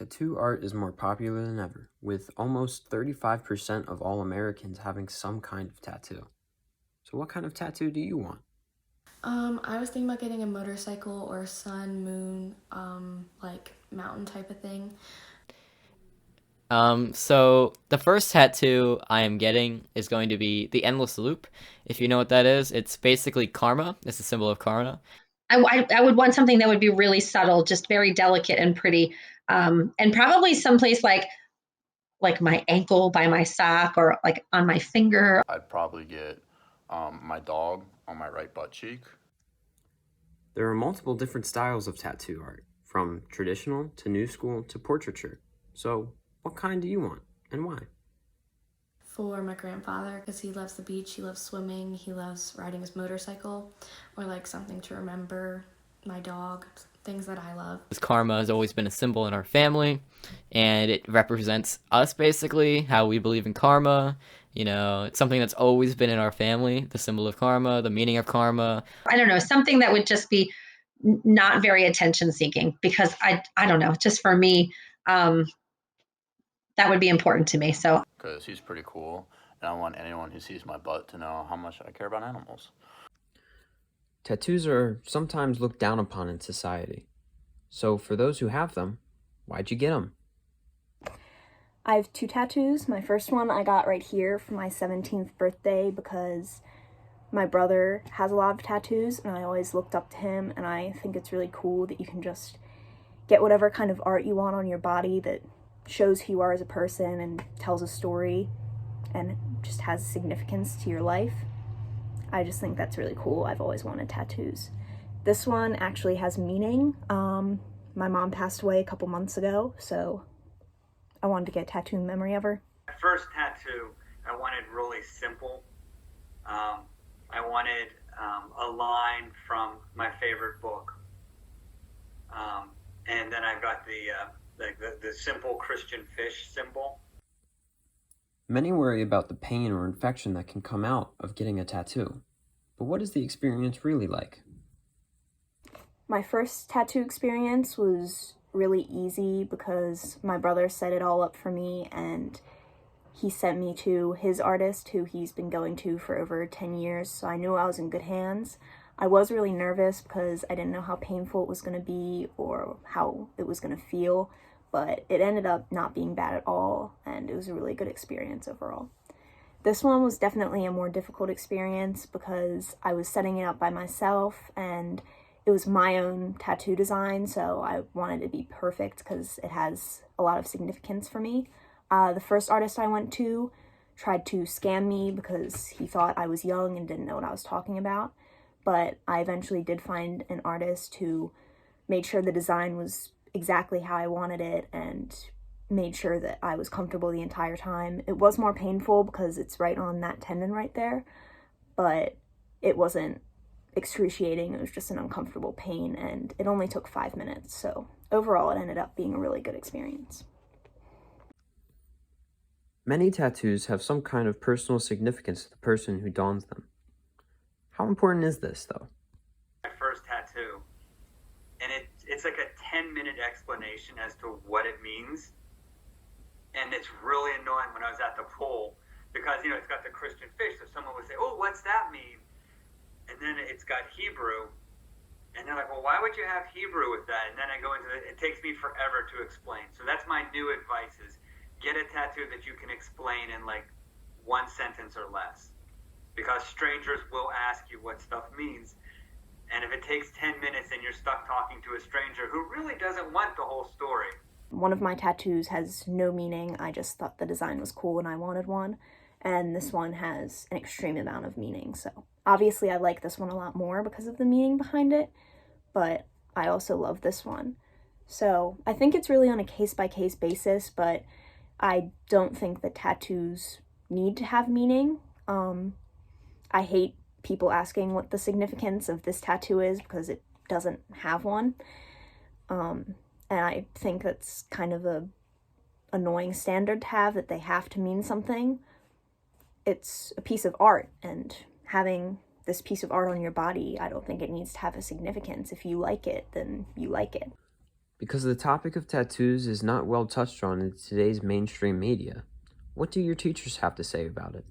Tattoo art is more popular than ever, with almost 35% of all Americans having some kind of tattoo. So what kind of tattoo do you want? I was thinking about getting a motorcycle or sun, moon, like mountain type of thing. So the first tattoo I am getting is going to be the endless loop. If you know what that is, it's basically karma. It's a symbol of karma. I would want something that would be really subtle, just very delicate and pretty, and probably someplace like my ankle by my sock or like on my finger. I'd probably get my dog on my right butt cheek. There are multiple different styles of tattoo art, from traditional to new school to portraiture. So what kind do you want, and why? For my grandfather, because he loves the beach, he loves swimming, he loves riding his motorcycle, or like something to remember my dog, things that I love. Karma has always been a symbol in our family, and it represents us basically, how we believe in karma. You know, it's something that's always been in our family, the symbol of karma, the meaning of karma. I don't know, something that would just be not very attention seeking, because I don't know, just for me, that would be important to me. So Because he's pretty cool, and I want anyone who sees my butt to know how much I care about animals. Tattoos are sometimes looked down upon in society. So for those who have them, why'd you get them? I have 2 tattoos. My first one I got right here for my 17th birthday because my brother has a lot of tattoos and I always looked up to him, and I think it's really cool that you can just get whatever kind of art you want on your body that shows who you are as a person and tells a story and just has significance to your life. I just think that's really cool. I've always wanted tattoos. This one actually has meaning. My mom passed away a couple months ago, so I wanted to get a tattoo in memory of her. My first tattoo, I wanted really simple. I wanted a line from my favorite book. And then I got the simple Christian fish symbol. Many worry about the pain or infection that can come out of getting a tattoo. But what is the experience really like? My first tattoo experience was really easy because my brother set it all up for me, and he sent me to his artist who he's been going to for over 10 years, so I knew I was in good hands. I was really nervous because I didn't know how painful it was going to be or how it was going to feel, but it ended up not being bad at all, and it was a really good experience overall. This one was definitely a more difficult experience because I was setting it up by myself, and it was my own tattoo design, so I wanted it to be perfect because it has a lot of significance for me. The first artist I went to tried to scam me because he thought I was young and didn't know what I was talking about, but I eventually did find an artist who made sure the design was exactly how I wanted it and made sure that I was comfortable the entire time. It was more painful because it's right on that tendon right there, but it wasn't excruciating. It was just an uncomfortable pain, and it only took 5 minutes, so overall it ended up being a really good experience. Many tattoos have some kind of personal significance to the person who dons them. How important is this, though? My first tattoo, and it's like a 10-minute explanation as to what it means. And it's really annoying when I was at the pool because, it's got the Christian fish, so someone would say, oh, what's that mean? And then it's got Hebrew, and they're like, well, why would you have Hebrew with that? And then I go into it takes me forever to explain. So that's my new advice is get a tattoo that you can explain in like 1 sentence or less, because strangers will ask you what stuff means. And if it takes 10 minutes and you're stuck talking to a stranger who really doesn't want the whole story. One of my tattoos has no meaning. I just thought the design was cool and I wanted one. And this one has an extreme amount of meaning. So obviously I like this one a lot more because of the meaning behind it, but I also love this one. So I think it's really on a case-by-case basis, but I don't think that tattoos need to have meaning. I hate people asking what the significance of this tattoo is because it doesn't have one. And I think that's kind of a annoying standard to have, that they have to mean something. It's a piece of art, and having this piece of art on your body, I don't think it needs to have a significance. If you like it, then you like it. Because the topic of tattoos is not well touched on in today's mainstream media, what do your teachers have to say about it?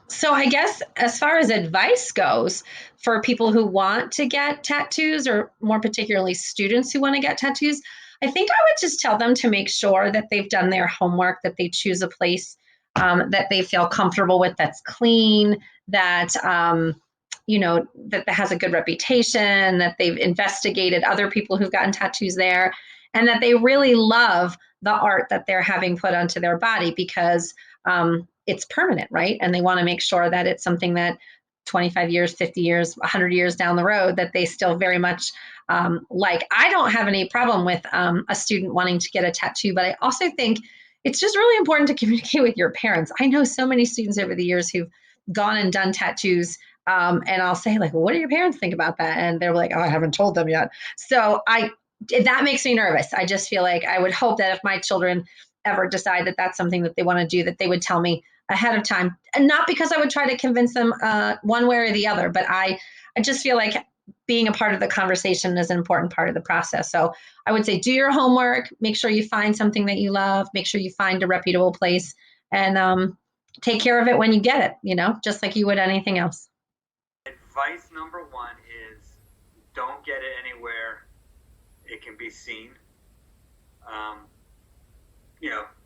So I guess as far as advice goes, for people who want to get tattoos, or more particularly students who want to get tattoos, I think I would just tell them to make sure that they've done their homework, that they choose a place that they feel comfortable with, that's clean, that that has a good reputation, that they've investigated other people who've gotten tattoos there, and that they really love the art that they're having put onto their body, because it's permanent, right? And they want to make sure that it's something that 25 years, 50 years, 100 years down the road, that they still very much like. I don't have any problem with a student wanting to get a tattoo, but I also think it's just really important to communicate with your parents. I know so many students over the years who've gone and done tattoos, and I'll say, like, well, what do your parents think about that? And they're like, oh, I haven't told them yet. So that makes me nervous. I just feel like I would hope that if my children ever decide that that's something that they want to do, that they would tell me ahead of time. And not because I would try to convince them one way or the other, but I just feel like being a part of the conversation is an important part of the process. So I would say, do your homework, make sure you find something that you love, make sure you find a reputable place, and take care of it when you get it, just like you would anything else. Advice number one is don't get it anywhere it can be seen.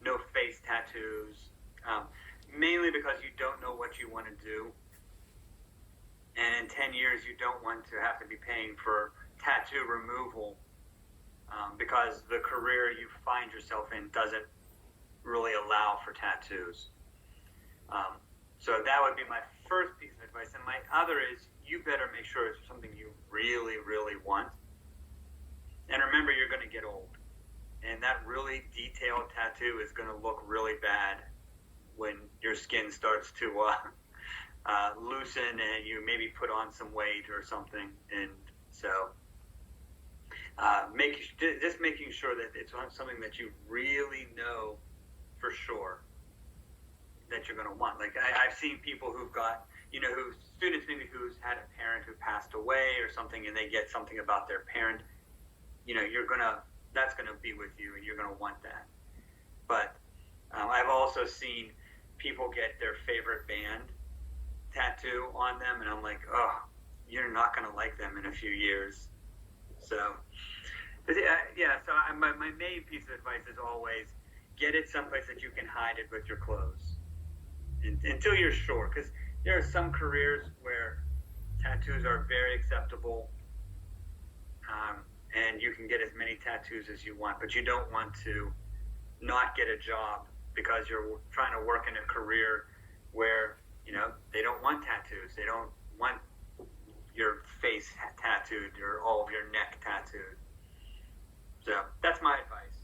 No face tattoos, mainly because you don't know what you want to do. And in 10 years, you don't want to have to be paying for tattoo removal because the career you find yourself in doesn't really allow for tattoos. So that would be my first piece of advice. And my other is, you better make sure it's something you really, really want. And remember, you're going to get old. And that really detailed tattoo is going to look really bad when your skin starts to loosen and you maybe put on some weight or something. And so just making sure that it's something that you really know for sure that you're going to want. Like I've seen people who've got, students maybe who's had a parent who passed away or something, and they get something about their parent. That's going to be with you, and you're going to want that. But I've also seen people get their favorite band tattoo on them, and I'm like, oh, you're not going to like them in a few years. So, my main piece of advice is always get it someplace that you can hide it with your clothes until you're sure, because there are some careers where tattoos are very acceptable. And you can get as many tattoos as you want, but you don't want to not get a job because you're trying to work in a career where, they don't want tattoos. They don't want your face tattooed or all of your neck tattooed. So that's my advice.